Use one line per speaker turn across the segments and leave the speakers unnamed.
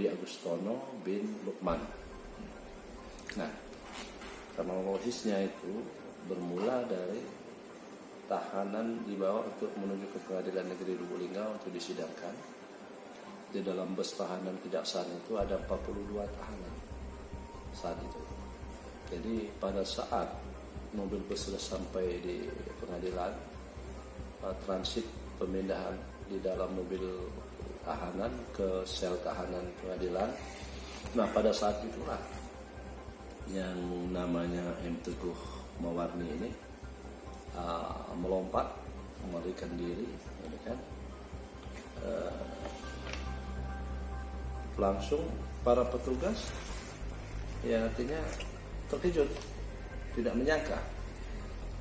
Rudi Agustono bin Lukman. Nah, kronologisnya itu bermula dari tahanan dibawa untuk menuju ke Pengadilan Negeri Lubuk-Linggau untuk disidangkan. Di dalam bus tahanan kejaksaan itu ada 42 tahanan saat itu. Jadi pada saat mobil bus sudah sampai di pengadilan, transit pemindahan di dalam mobil tahanan ke sel tahanan pengadilan. Nah, pada saat itulah yang namanya M. Teguh Mawarni ini melompat, melarikan diri, kan? Langsung para petugas, ya artinya terkejut, tidak menyangka.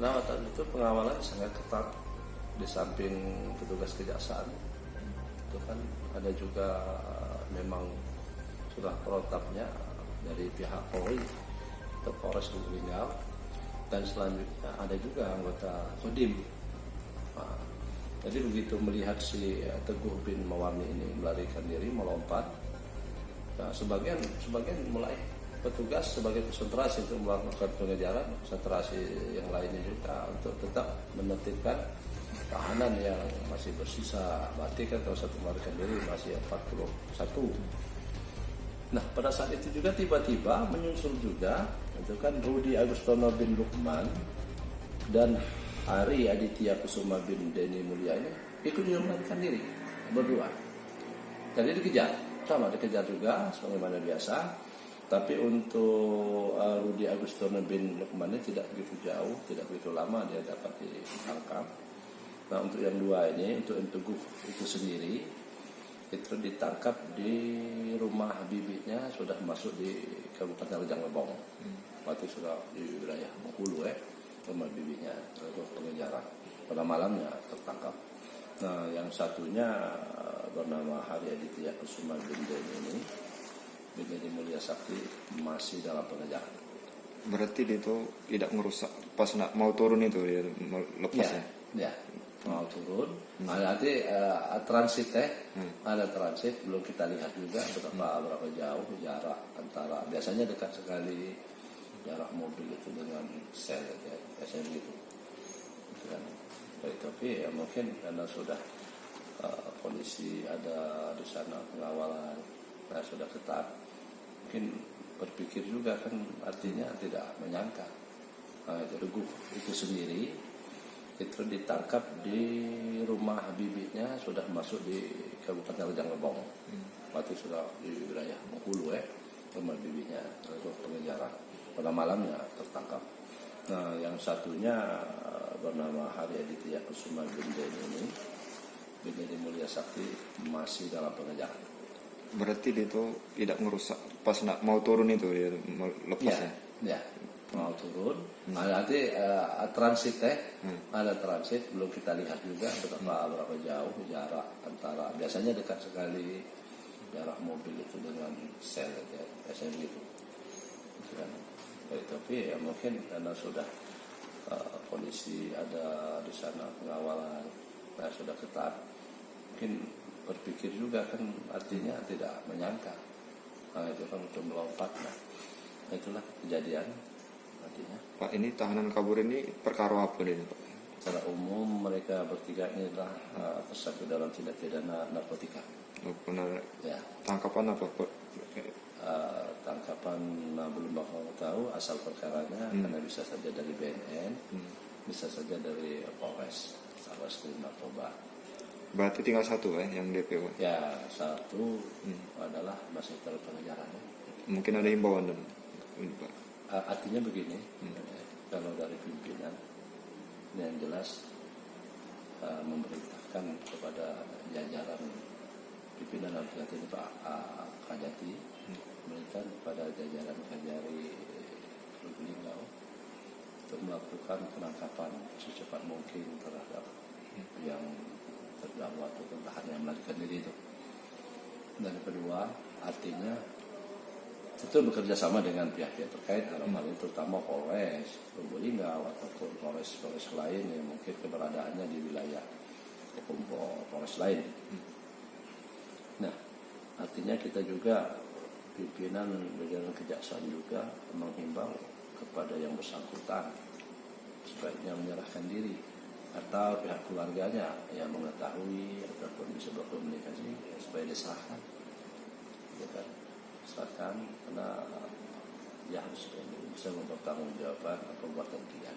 Nah, waktu itu pengawalan sangat ketat. Di samping petugas kejaksaan itu kan ada juga memang sudah protapnya dari pihak Polri atau Polres Lubuk-Linggau, dan selanjutnya ada juga anggota Kodim. Nah, jadi begitu melihat si Teguh bin Mawarni ini melarikan diri, melompat, nah, sebagian mulai petugas sebagai konsentrasi untuk melakukan pengejaran, konsentrasi yang lainnya juga untuk tetap menertibkan tahanan yang masih bersisa. Berarti kan kalau satu melarikan diri masih 41. Nah, pada saat itu juga tiba-tiba menyusul juga itu kan Rudi Agustono bin Lukman dan Hari Aditya Kusuma bin Denny Mulia ini ikut juga melarikan diri berdua. Jadi dikejar juga sebagaimana biasa. Tapi untuk Rudi Agustono bin Lukman ini tidak begitu jauh, tidak begitu lama dia dapat ditangkap. Nah, untuk yang dua ini, untuk M. Teguh itu sendiri, itu ditangkap di rumah bibinya, sudah masuk di Kabupaten Rejang Lebong. Waktu sudah di wilayah Bengkulu, rumah bibinya, lalu pengejaran. Pada malamnya tertangkap. Nah, yang satunya bernama Hari Aditya Kusuma bin Denny Mulia Sakti masih dalam pengejaran.
Berarti dia itu tidak merusak pas mau turun itu dia lepas
ya? Mau turun, nanti transit ada transit, belum kita lihat juga berapa jauh jarak antara, biasanya dekat sekali jarak mobil itu dengan sel, biasanya begitu. Tapi ya mungkin karena sudah polisi ada di sana, pengawalan sudah ketat, mungkin berpikir juga kan, artinya tidak menyangka. Nah, itu sendiri itu ditangkap di rumah bibinya, sudah masuk di Kabupaten Rejang Lebong. Waktu sudah di wilayah Bengkulu, rumah bibinya, lalu pengejaran. Pada malamnya tertangkap. Nah, yang satunya bernama Hari Aditya Kusuma bin Denny Mulia Sakti masih dalam pengejaran.
Berarti dia itu tidak merusak pas mau turun itu dia lepas
ya? Mau turun, nanti transit ada transit, belum kita lihat juga berapa jauh jarak antara, biasanya dekat sekali jarak mobil itu dengan sel, biasanya begitu. Tapi ya mungkin karena sudah polisi ada di sana, pengawalan sudah ketat, mungkin berpikir juga kan, artinya tidak menyangka. Nah, itu kan untuk melompat. Nah, itulah kejadian.
Pak, ini tahanan kabur ini perkara apa ini, Pak?
Secara umum mereka bertiga ini adalah tersangka dalam tindak pidana narkotika.
Benar.
Ya.
Tangkapan apa, Pak?
Tangkapan belum bakal tahu asal perkaranya, karena bisa saja dari BNN, bisa saja dari Polres Narkoba.
Berarti tinggal satu yang DPO?
Ya, satu adalah masih dalam pengejaran.
Mungkin ada himbauan Pak?
Artinya begini, kalau dari pimpinan yang jelas memerintahkan kepada jajaran pimpinan Kajati Pak Kajati, memerintahkan kepada jajaran Kajari Lubuk-Linggau untuk melakukan penangkapan secepat mungkin terhadap yang terdakwa atau tahanan yang melarikan diri itu. Dan kedua, artinya itu bekerja sama dengan pihak-pihak terkait, dalam hal ini terutama Polres Lubuk-Linggau ataupun Polres lain yang mungkin keberadaannya di wilayah Polres lain. Nah, Artinya kita juga pimpinan jajaran kejaksaan juga menghimbau kepada yang bersangkutan sebaiknya menyerahkan diri, atau pihak keluarganya yang mengetahui ataupun bisa berkomunikasi supaya diserahkan, ya kan? Serahkan, karena dia harus bisa mempertanggungjawabkan perbuatan dia.